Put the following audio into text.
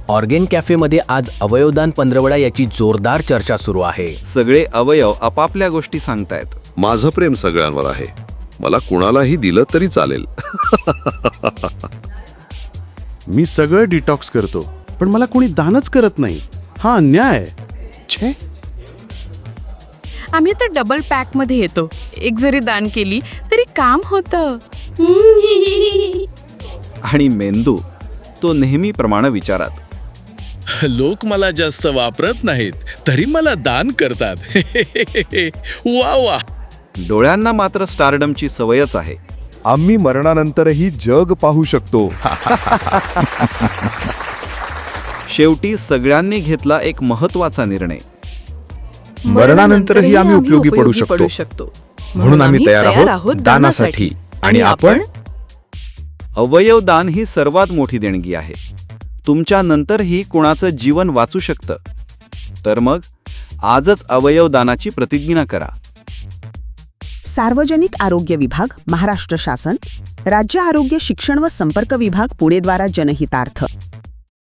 Organ कॅफेमध्ये आज अवयवदान पंधरवडा याची जोरदार चर्चा सुरू आहे. सगळे अवयव आपापल्या गोष्टी सांगतायत. माझं प्रेम सगळ्यांवर आहे. मला कुणालाही दिलं तरी चालेल. मी सगळं डिटॉक्स करतो, पण मला कोणी दानच करत नाही. हा अन्याय आहे. छे. आम्ही तर डबल पॅक मध्ये येतो. एक जरी दान केली तरी काम होतं. आणि मेंदू तो नेहमीप्रमाणे विचारात. लोक मला जास्त वापरत नाहीत तरी मला दान करतात. वा वा. डोळ्यांना मात्र स्टारडमची सवयच आहे. आम्ही मरणानंतरही जग पाहू शकतो. शेवटी सगळ्यांनी घेतला एक महत्वाचा निर्णय. मरणानंतरही आम्ही उपयोगी पडू शकतो. म्हणून आम्ही तयार आहोत दानासाठी. आणि आपण अवयवदान ही सर्वात मोठी देणगी आहे. तुमच्या नंतरही कुणाचं जीवन वाचू शकतं. तर मग आजच अवयवदानाची प्रतिज्ञा करा. सार्वजनिक आरोग्य विभाग, महाराष्ट्र शासन, राज्य आरोग्य शिक्षण व संपर्क विभाग, पुणे द्वारा जनहितार्थ.